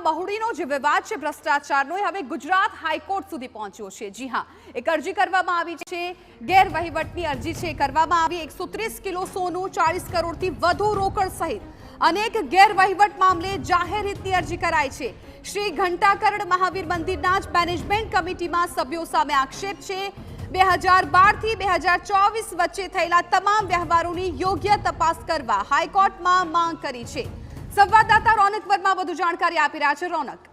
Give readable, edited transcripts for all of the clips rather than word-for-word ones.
મહુડીનો જે વિવાદ છે ભ્રષ્ટાચારનો એ હવે ગુજરાત હાઈકોર્ટ સુધી પહોંચ્યો છે। જી હા, એક અરજી કરવામાં આવી છે, ગેરવહીવટની અરજી છે કરવામાં આવી। 130 કિલો સોનું, 40 કરોડથી વધુ રોકડ સહિત અનેક ગેરવહીવટ મામલે જાહેર હિતની અરજી કરાઈ છે। શ્રી ઘંટાકરણ મહાવીર મંદિરના જ મેનેજમેન્ટ કમિટીમાં સભ્યો સામે આક્ષેપ છે। 2012 થી 2024 વચ્ચે થયેલા તમામ વ્યવહારોની યોગ્ય તપાસ કરવા હાઈકોર્ટમાં માંગ કરી છે। સંવાદદાતા રોનક વર્મા વધુ જાણકારી આપી રહ્યા છે। રોનક,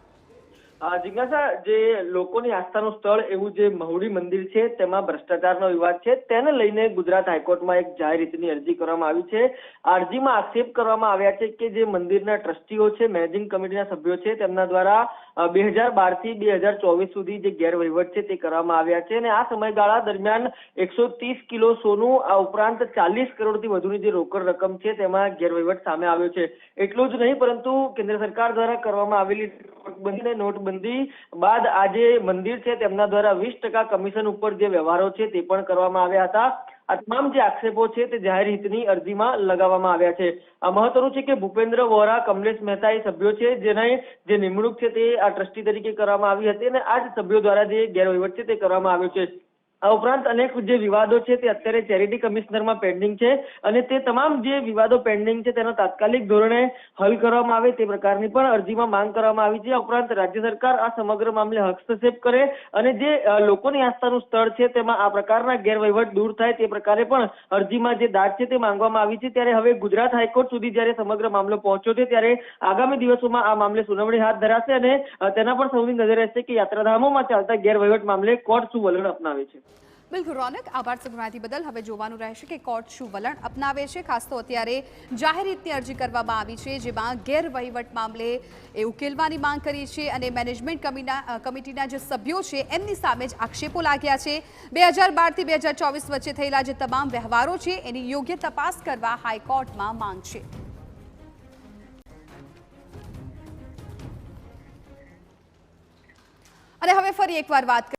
જિજ્ઞાસા, જે લોકોની આસ્થાનું સ્થળ એવું જે મહુડી મંદિર છે તેમાં ભ્રષ્ટાચારનો વિવાદ છે, તેને લઈને ગુજરાત હાઈકોર્ટમાં એક જાહેર હિતની અરજી કરવામાં આવી છે। આ અરજીમાં આક્ષેપ કરવામાં આવ્યા છે કે જે મંદિરના ટ્રસ્ટીઓ છે, મેનેજિંગ કમિટીના સભ્યો છે, તેમના દ્વારા 2012 થી 2024 સુધી જે ગેરવહીવટ છે તે કરવામાં આવ્યા છે અને આ સમયગાળા દરમિયાન 130 કિલો સોનું, આ ઉપરાંત 40 કરોડથી વધુની જે રોકડ રકમ છે તેમાં ગેરવહીવટ સામે આવ્યો છે। એટલું જ નહીં, પરંતુ કેન્દ્ર સરકાર દ્વારા કરવામાં આવેલી નોટબંધી બાદ આ જે મંદિર છે તેમના દ્વારા 20% કમિશન ઉપર જે વ્યવહારો છે તે પણ કરવામાં આવ્યા હતા। આ તમામ જે આક્ષેપો છે તે જાહેર હિતની અરજીમાં લગાવવામાં આવ્યા છે। આ મહત્વનું છે કે ભૂપેન્દ્ર વોરા, કમલેશ મહેતા એ સભ્યો છે જેની જે નિમણૂક છે તે આ ટ્રસ્ટી તરીકે કરવામાં આવી હતી અને આ જ સભ્યો દ્વારા જે ગેરવહીવટ છે તે કરવામાં આવ્યો છે। આ ઉપરાંત અનેક જે વિવાદો છે તે અત્યારે ચેરિટી કમિશનરમાં પેન્ડિંગ છે અને તે તમામ જે વિવાદો પેન્ડિંગ છે તેનો તાત્કાલિક ધોરણે હલ કરવામાં આવે તે પ્રકારની પણ અરજીમાં માંગ કરવામાં આવી છે। આ ઉપરાંત રાજ્ય સરકાર આ સમગ્ર મામલે હસ્તક્ષેપ કરે અને જે લોકોની આસ્થાનું સ્થળ છે તેમાં આ પ્રકારના ગેરવહીવટ દૂર થાય તે પ્રકારે પણ અરજીમાં જે દાદ છે તે માંગવામાં આવી છે। ત્યારે હવે ગુજરાત હાઈકોર્ટ સુધી જ્યારે સમગ્ર મામલો પહોંચ્યો છે ત્યારે આગામી દિવસોમાં આ મામલે સુનાવણી હાથ ધરાશે અને તેના પર સૌની નજર રહેશે કે યાત્રાધામોમાં ચાલતા ગેરવહીવટ મામલે કોર્ટ શું વલણ અપનાવે છે। બિલકુલ રોનક, આભાર માહિતી બદલ। હવે જોવાનું રહેશે કે કોર્ટ શું વલણ અપનાવે છે। ખાસ તો અત્યારે જાહેર હિતની અરજી કરવામાં આવી છે જેમાં ગેરવહીવટ મામલે એ ઉકેલવાની માંગ કરી છે અને મેનેજમેન્ટ કમિટીના જે સભ્યો છે એમની સામે જ આક્ષેપો લાગ્યા છે। 2012 થી 2024 વચ્ચે થયેલા જે તમામ વ્યવહારો છે એની યોગ્ય તપાસ કરવા હાઈકોર્ટમાં માંગ છે। અને હવે ફરી એકવાર વાત